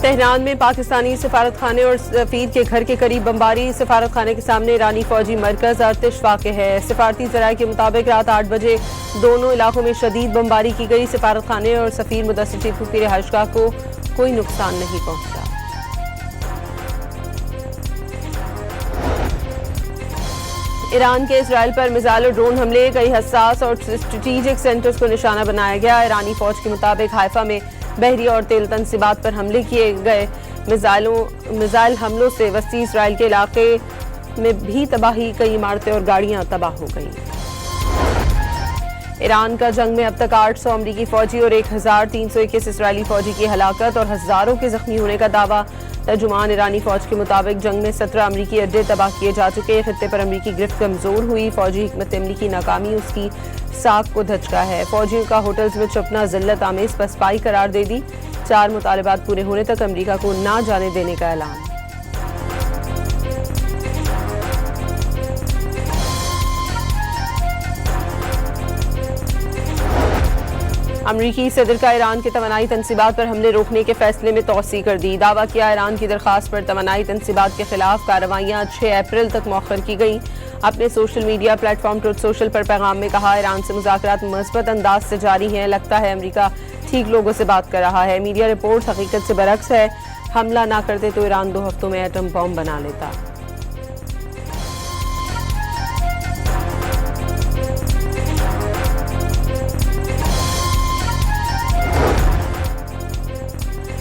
Tehran में पाकिस्तानी सफारत खाने और सफीर के घर के करीब बमबारी। सफारत खाने के सामने ईरानी फौजी मरकज अर्तिश वाक़ है। सफारती ज़राए के मुताबिक रात 8 बजे दोनों इलाकों में शदीद बमबारी की गई। सफारत खाने और सफीर मुदस्सिर टीपू की रिहाइशगाह को कोई नुकसान नहीं पहुंचा। ईरान के इसराइल पर मिसाइल और ड्रोन हमले, कई हसास और स्ट्रेटेजिक सेंटर्स को निशाना बनाया गया। ईरानी फौज के मुताबिक हाइफा में बहरी और तेल तनसीबात पर हमले किए गए। मिसाइल हमलों से वसी इसराइल के इलाके में भी तबाही, कई इमारतें और गाड़ियां तबाह हो गई। ईरान का जंग में अब तक 800 अमरीकी फौजी और 1321 इसराइली फौजी की हलाकत और हजारों के जख्मी होने का दावा। तर्जुमान ईरानी फौज के मुताबिक जंग में 17 अमरीकी अड्डे तबाह किए जा चुके। खित्ते पर अमरीकी गिरफ्त कमजोर हुई। फौजी हिकमत अमली की नाकामी उसकी साख को धचका है। फौजियों का होटल्स में छुपना जिल्लत आमेज पसपाई करार दे दी। 4 मुतालबात पूरे होने तक अमरीका को ना जाने देने का ऐलान। अमरीकी सदर का ईरान के तवानाई तनसीबात पर हमले रोकने के फैसले में तौसी कर दी। दावा किया ईरान की दरखास्त पर तवानाई तनसीबात के खिलाफ कार्रवाइयां 6 अप्रैल तक मौखर की गई। अपने social media platform truth social पर पैगाम में कहा, ईरान से मुज़ाकरात मस्बत अंदाज से जारी हैं। लगता है अमरीका ठीक लोगों से बात कर रहा है। मीडिया रिपोर्ट हकीकत से बरक्स है। हमला ना करते तो ईरान 2 हफ्तों में एटम बम बना लेता।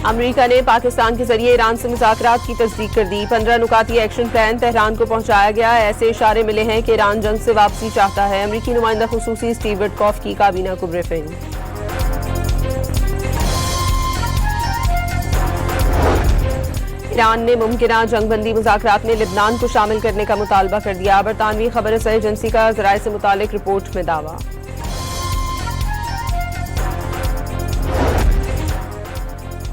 अमरीका ने पाकिस्तान के जरिए ईरान से मुज़ाकरात की तस्दीक कर दी। 15 नुकाती एक्शन प्लान तेहरान को पहुंचाया गया। ऐसे इशारे मिले हैं कि ईरान जंग से वापसी चाहता है। अमरीकी नुमाइंदा खुसूसी स्टीव विटकॉफ की काबीना को ब्रीफिंग। ईरान ने मुमकिना जंगबंदी मुज़ाकरात में लिबनान को शामिल करने का मुतालबा कर दिया। बरतानवी खबर रसाई एजेंसी का ज़राए से मुतालिक रिपोर्ट में दावा।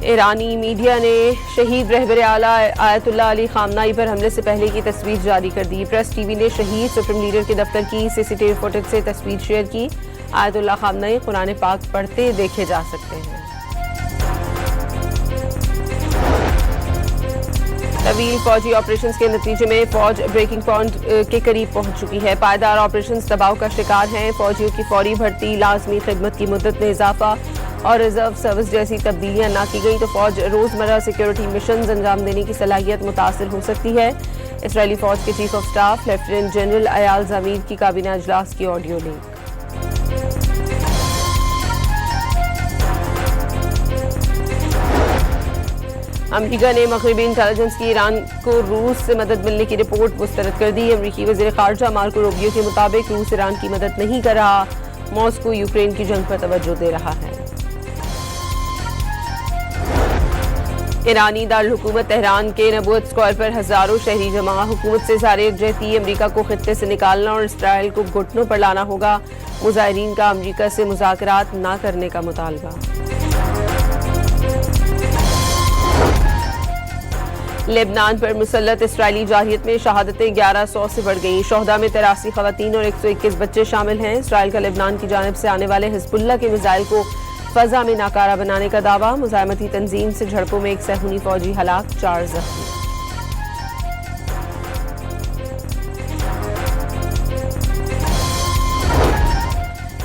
ईरानी मीडिया ने शहीद रहबर आला आयतुल्लाह अली खामनाई पर हमले से पहले की तस्वीर जारी कर दी। प्रेस टीवी ने शहीद सुप्रीम लीडर के दफ्तर की सीसीटीवी फुटेज से तस्वीर शेयर की। आयतुल्लाह खामनाई कुरान पाक पढ़ते देखे जा सकते हैं। तवील फौजी ऑपरेशंस के नतीजे में फौज ब्रेकिंग पॉइंट के करीब पहुंच चुकी है। पायदार ऑपरेशंस दबाव का शिकार हैं। फौजियों की फौरी भर्ती, लाजमी खिदमत की मुद्दत में इजाफा और रिजर्व सर्विस जैसी तब्दीलियां ना की गई तो फौज रोजमर्रा सिक्योरिटी मिशन अंजाम देने की सलाहियत मुतासिर हो सकती है। इसराइली फौज के chief of staff lieutenant general Eyal Zamir की काबीना इजलास की ऑडियो लिंक। अमरीका ने मगरबी इंटेलिजेंस की ईरान को रूस से मदद मिलने की रिपोर्ट मुस्तरद कर दी। अमरीकी वज़ीर ख़ारजा मार्को रूबियो के मुताबिक रूस ईरान की मदद नहीं कर रहा। मॉस्को यूक्रेन की जंग पर तवज्जो दे रहा है। ईरानी दारुल-हुकूमत तेहरान के नबूवत स्क्वायर पर हजारों शहरी जमा। हुकूमत से ज़ारे यकजहती, अमरीका को खित्ते से निकालना और इसराइल को घुटनों पर लाना होगा। मुजाहिरीन का अमरीका से मुज़ाकरात ना करने का मुतालबा। लेबनान पर मुसल्लत इसराइली जारहियत में शहादतें 1100 से बढ़ गई। शोहदा में 83 खवातीन और 121 बच्चे शामिल हैं। इसराइल का लेबनान की जानिब से आने वाले हिजबुल्लाह के मिसाइल को फजा में नाकारा बनाने का दावा। मुजाहिमती तंजीम से झड़पों में 1 सहूनी फौजी हलाक, 4 जख्मी।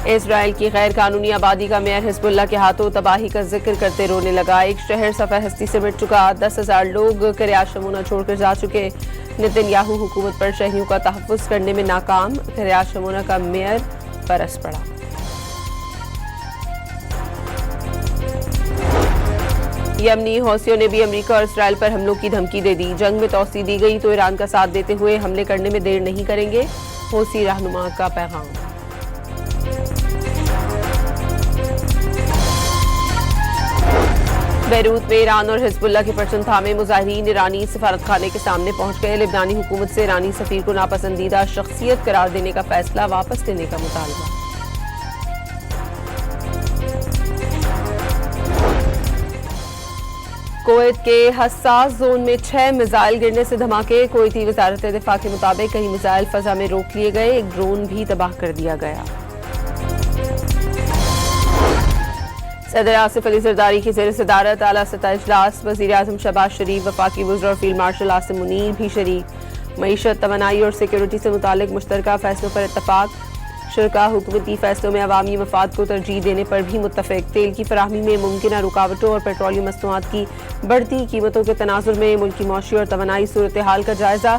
इसराइल की गैर कानूनी आबादी का मेयर हिजबुल्लाह के हाथों तबाही का जिक्र करते रोने लगा। एक शहर सफ़े हस्ती से मिट चुका। 10,000 लोग किरियात शमूना छोड़कर जा चुके। नेतन्याहू हुकूमत पर शहरियों का तहफ़्फ़ुज़ करने में नाकाम। किरियात शमूना का मेयर बरस पड़ा। यमनी हौसियों ने भी अमरीका और इसराइल पर हमलों की धमकी दे दी। जंग में तौसी दी गई तो ईरान का साथ देते हुए हमले करने में देर नहीं करेंगे। हौसी रहनुमा का पैगाम। बैरूत में ईरान और हिजबुल्लाह के परचम थामे मुजाहिरीन ईरानी सफारत खाने के सामने पहुंच गए। लेबनानी हुकूमत से ईरानी सफीर को नापसंदीदा शख्सियत करार देने का फैसला वापस लेने का मुतालबा। कुवैत के हसास जोन में 6 मिसाइल गिरने से धमाके। कुवैती वजारत दिफा के मुताबिक कई मिसाइल फजा में रोक लिए गए। एक ड्रोन भी तबाह कर दिया गया। सदर आसिफ अली जरदारी की ज़ेर सदारत आला सतह इजलास, वज़ीर आज़म शहबाज शरीफ, वफाकी वज़ीर और फील्ड मार्शल आसिम मुनीर भी शरीक। मईशत, तवानाई और सिक्योरिटी से मुतालिक मुश्तरका फैसलों पर इत्तफाक। शुरका हुकूमती फैसलों में अवामी मफाद को तरजीह देने पर भी मुत्तफिक। तेल की फराहमी में मुमकिन रुकावटों और पेट्रोलियम मसनूआत की बढ़ती कीमतों के तनाजुर में मुल्की मौशी और तवानाई सूरत हाल का जायजा।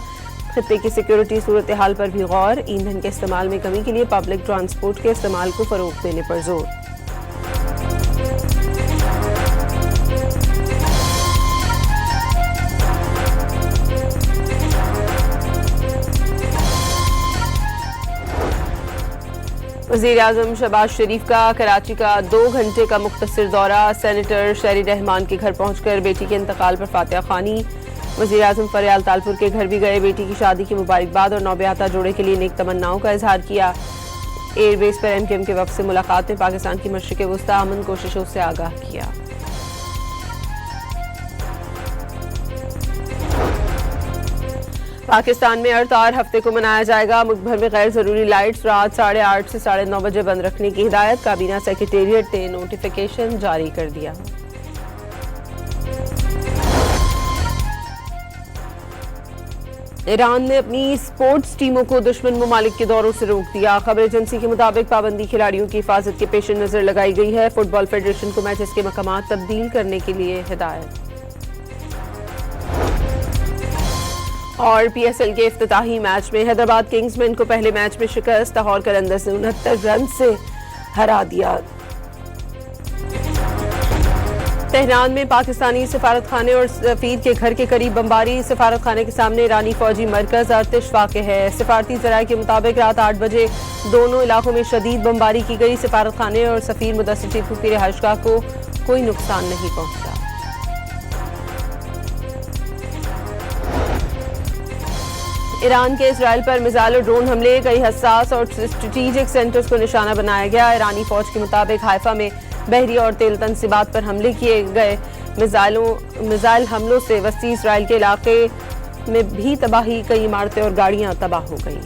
खित्ते की सिक्योरिटी सूरत हाल पर भी गौर। ईंधन के इस्तेमाल में कमी के लिए पब्लिक ट्रांसपोर्ट के इस्तेमाल को फरोग देने पर जोर। वज़ीर आज़म शहबाज शरीफ का कराची का 2 घंटे का मुख्तसर दौरा। सेनेटर शहरी रहमान के घर पहुंचकर बेटी के इंतकाल पर फातिहा खानी। वज़ीर आज़म फरियाल तालपुर के घर भी गए, बेटी की शादी की मुबारकबाद और नौब्याता जोड़े के लिए नेक तमन्नाओं का इजहार किया। एयरबेस पर MKM के वफ़द से मुलाकात में पाकिस्तान की मशरिक़ वस्ता अमन कोशिशों से आगाह किया। पाकिस्तान में अरतार हफ्ते को मनाया जाएगा। मुल्क भर में गैर जरूरी लाइट्स रात 8:30 से 9:30 बजे बंद रखने की हिदायत। काबीना सेक्रेटेरिएट ने नोटिफिकेशन जारी कर दिया। ईरान ने अपनी स्पोर्ट्स टीमों को दुश्मन ममालिक के दौरों से रोक दिया। खबर एजेंसी के मुताबिक पाबंदी खिलाड़ियों की हिफाजत के पेश नजर लगाई गई है। फुटबॉल फेडरेशन को मैचेस के मकामात तब्दील करने के लिए हिदायत। और PSL के इफ्तिताही मैच में हैदराबाद किंग्समैन को पहले मैच में शिकस्त। लाहौर कलंदर्स ने 69 रन से हरा दिया। तेहरान में पाकिस्तानी सफारत खाने और सफीर के घर के करीब बमबारी। सफारत खाने के सामने ईरानी फौजी मरकज आतिश वाक़े है। सफारती ज़राए के मुताबिक रात 8 बजे दोनों इलाकों में शदीद बमबारी की गई। सफारत खाने और सफीर मुदस्सिर टीपू की रिहाइशगाह को कोई नुकसान नहीं पहुंचा। ईरान के इसराइल पर मिसाइल और ड्रोन हमले, कई हसास और स्ट्रेटेजिक सेंटर्स को निशाना बनाया गया। ईरानी फौज के मुताबिक हाइफा में बहरी और तेल तनसीबात पर हमले किए गए। मिसाइल हमलों से वसी इसराइल के इलाके में भी तबाही, कई इमारतें और गाड़ियां तबाह हो गई।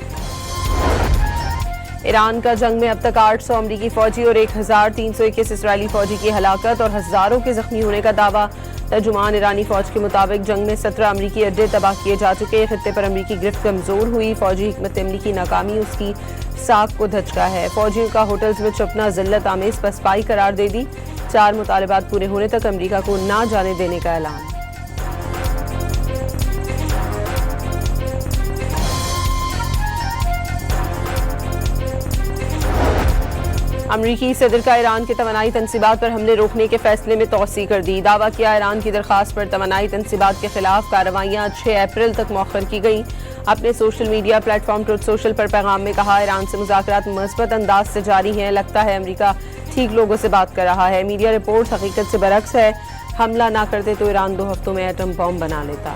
ईरान का जंग में अब तक 800 अमरीकी फौजी और 1321 इसराइली फौजी की हलाकत और हजारों के जख्मी होने का दावा। तर्जुमान ईरानी फौज के मुताबिक जंग में 17 अमरीकी अड्डे तबाह किए जा चुके। खित्ते पर अमरीकी गिरफ्त कमजोर हुई। फौजी हिकमत अमली की नाकामी उसकी साख को धचका है। फौजियों का होटल्स में छुपना जिल्लत आमेज पसपाई करार दे दी। 4 मुतालबात पूरे होने तक अमरीका को ना जाने देने का ऐलान। अमरीकी सदर का ईरान के तवानाई तनसीबात पर हमले रोकने के फैसले में तौसी कर दी। दावा किया ईरान की दरखास्त पर तवानाई तनसीबात के खिलाफ कार्रवाइयाँ 6 अप्रैल तक मौखर की गई। अपने social media platform truth social पर पैगाम में कहा, ईरान से मुज़ाकरात मुस्बत अंदाज से जारी हैं। लगता है अमरीका ठीक लोगों से बात कर रहा है। मीडिया रिपोर्ट हकीकत से बरक्स है। हमला ना करते तो ईरान 2 हफ्तों में एटम बम बना लेता।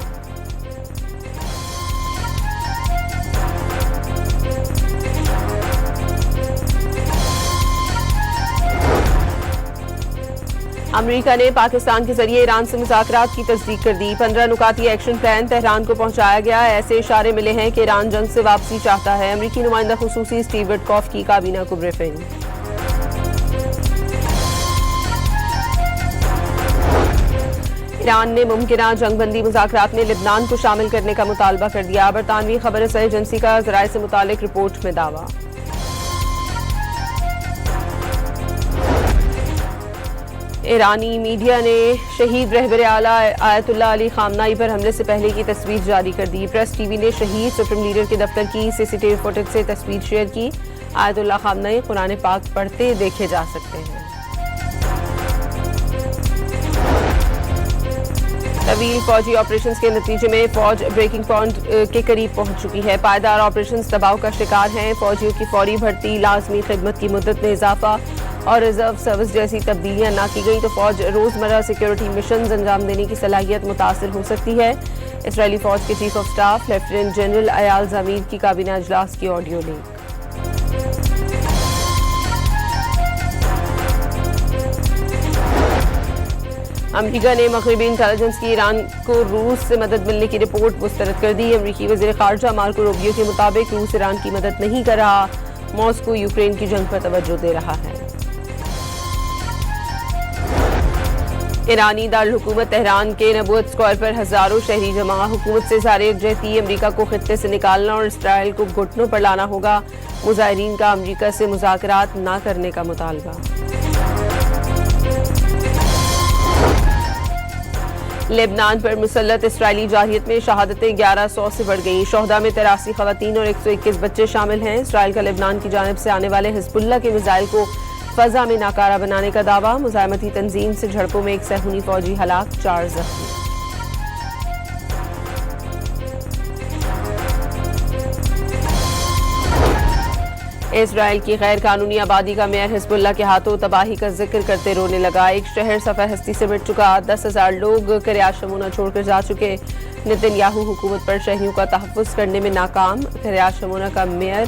अमेरिका ने पाकिस्तान के जरिए ईरान से मुज़ाकरात की तस्दीक कर दी। 15 नुकाती एक्शन प्लान तेहरान को पहुंचाया गया। ऐसे इशारे मिले हैं कि ईरान जंग से वापसी चाहता है। अमेरिकी नुमाइंदा खुसूसी स्टीव विटकॉफ की काबीना को ब्रीफिंग। ईरान ने मुमकिना जंगबंदी मुज़ाकरात में लिबनान को शामिल करने का मुतालबा कर दिया। बरतानवी खबर रसाई एजेंसी का ज़राए से मुतालिक रिपोर्ट में दावा। ईरानी मीडिया ने शहीद रहबर आला आयतुल्लाह अली खामनाई पर हमले से पहले की तस्वीर जारी कर दी। प्रेस टीवी ने शहीद सुप्रीम लीडर के दफ्तर की CCTV फुटेज से तस्वीर शेयर की। आयतुल्लाह खामनाई कुरान पाक पढ़ते देखे जा सकते हैं। तवील फौजी ऑपरेशंस के नतीजे में फौज ब्रेकिंग पॉइंट के करीब पहुंच चुकी है। पायदार ऑपरेशंस दबाव का शिकार हैं। फौजियों की फौरी भर्ती, लाजमी खिदमत की मुद्दत में इजाफा और रिजर्व सर्विस जैसी तब्दीलियां ना की गई तो फौज रोजमर्रा सिक्योरिटी मिशन अंजाम देने की सलाहियत मुतासर हो सकती है। इसराइली फौज के chief of staff lieutenant general Eyal Zamir की काबीना इजलास की ऑडियो लिंक। अमेरिका ने मगरबी इंटेलिजेंस की ईरान को रूस से मदद मिलने की रिपोर्ट मुस्तरद कर दी। अमेरिकी वज़ीर ख़ारजा मार्को रूबियो के मुताबिक रूस ईरान की मदद नहीं कर रहा। मॉस्को यूक्रेन की जंग पर तवज्जो दे रहा है। ईरानी दारुल-हुकूमत तेहरान के नबूवत स्क्वायर पर हजारों शहरी जमा। हुकूमत से ज़ाहिर यकजहती अमरीका को खित्ते से निकालना और इसराइल को घुटनों पर लाना होगा। मुजाहिरीन का अमरीका से मुज़ाकरात न करने का मुतालबा। लेबनान पर मुसल्लत इसराइली जारहियत में शहादतें 1100 से बढ़ गईं। शोहदा में 83 खवातीन और 121 बच्चे शामिल हैं। इसराइल का लेबनान की जानिब से आने वाले हिजबुल्लाह के मिसाइल को फजा में नाकारा बनाने का दावा। मुजाहिमती तंजीम से झड़पों में एक सहूनी फौजी हलाक, 4 जख्मी। इसराइल की गैर कानूनी आबादी का मेयर हिजबुल्लाह के हाथों तबाही का जिक्र करते रोने लगा। एक शहर सफ़ा हस्ती से मिट चुका। 10,000 लोग किरियात शमूना छोड़कर जा चुके। नेतन्याहू हुकूमत पर शहरियों का तहफ़्फ़ुज़ करने में नाकाम। किरियात शमूना का मेयर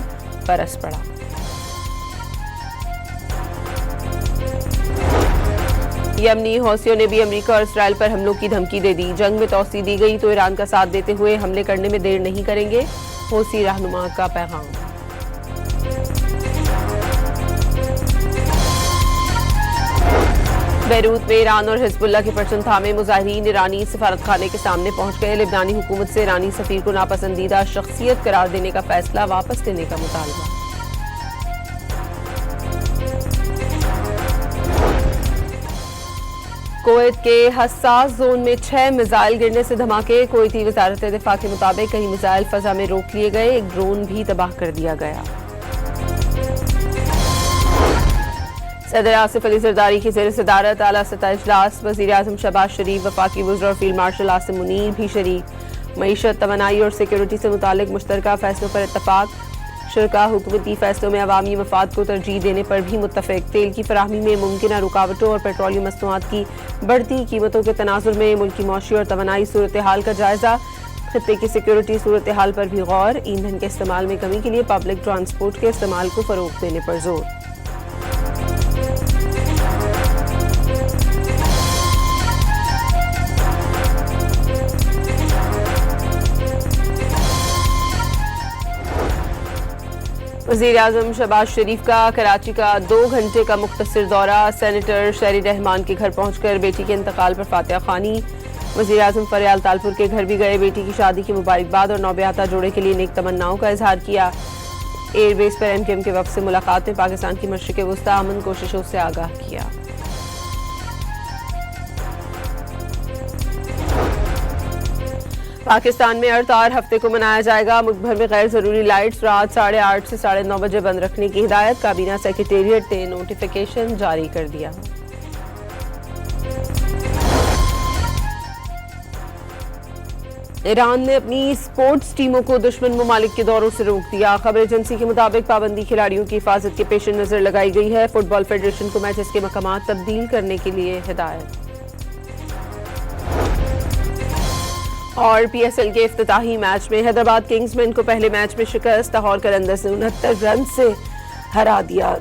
बरस पड़ा। यमनी हौसियों ने भी अमेरिका और इसराइल पर हमलों की धमकी दे दी। जंग में तौसी दी गई तो ईरान का साथ देते हुए हमले करने में देर नहीं करेंगे। हौसी रहनुमा का पैगाम। बैरूत में ईरान और हिजबुल्लाह के परचम थामे मुजाहिरीन ईरानी सफारत खाने के सामने पहुंच गए। लेबनानी हुकूमत से ईरानी सफीर को नापसंदीदा शख्सियत करार देने का फैसला वापस लेने का मुतालबा। कुवैत के हसास जोन में 6 मिसाइल गिरने से धमाके। कुवैती वजारत दिफा के मुताबिक कई मिसाइल फजा में रोक लिए गए। एक ड्रोन भी तबाह कर दिया गया। सदर आसिफ अली जरदारी की ज़ेर सदारत आला सतह इजलास। वज़ीर आज़म शहबाज शरीफ, वफाकी वज़ीर और फील्ड मार्शल आसिम मुनीर भी शरीक। मईशत, तवानाई और सिक्योरिटी से मुतालिक मुश्तरका फैसलों पर इत्तफाक। शुरका हुकूमती फैसलों में अवामी मफाद को तरजीह देने पर भी मुत्तफिक। तेल की फराहमी में मुमकिन रुकावटों और पेट्रोलियम मसनूआत की बढ़ती कीमतों के तनाजुर में मुल्की मौशी और तवानाई सूरत हाल का जायजा। खित्ते की सिक्योरिटी सूरत हाल पर भी गौर। ईंधन के इस्तेमाल में कमी के लिए पब्लिक ट्रांसपोर्ट के इस्तेमाल को फरोग देने पर जोर। वज़ीर आज़म शहबाज शरीफ का कराची का 2 घंटे का मुख्तसर दौरा। सेनेटर शहरी रहमान के घर पहुंचकर बेटी के इंतकाल पर फातिहा ख़्वानी। वज़ीर आज़म फरियाल तालपुर के घर भी गए। बेटी की शादी की मुबारकबाद और नौब्याता जोड़े के लिए नेक तमन्नाओं का इजहार किया। एयरबेस पर MKM के वफ़द से मुलाकात में पाकिस्तान की मशरिक़ वस्ता अमन कोशिशों से आगाह किया। पाकिस्तान में अरतार हफ्ते को मनाया जाएगा। मुल्क भर में गैर जरूरी लाइट्स रात 8:30 से 9:30 बजे बंद रखने की हिदायत। काबीना सेक्रेटेरिएट ने नोटिफिकेशन जारी कर दिया। ईरान ने अपनी स्पोर्ट्स टीमों को दुश्मन ममालिक के दौरों से रोक दिया। खबर एजेंसी के मुताबिक पाबंदी खिलाड़ियों की हिफाजत के पेश नजर लगाई गई है। फुटबॉल फेडरेशन को मैचेस के मकामात तब्दील करने के लिए हिदायत। और PSL के इफ्तिताही मैच में हैदराबाद किंग्समैन को पहले मैच में शिकस्त। लाहौर कलंदर्स ने 69 रन से हरा दिया।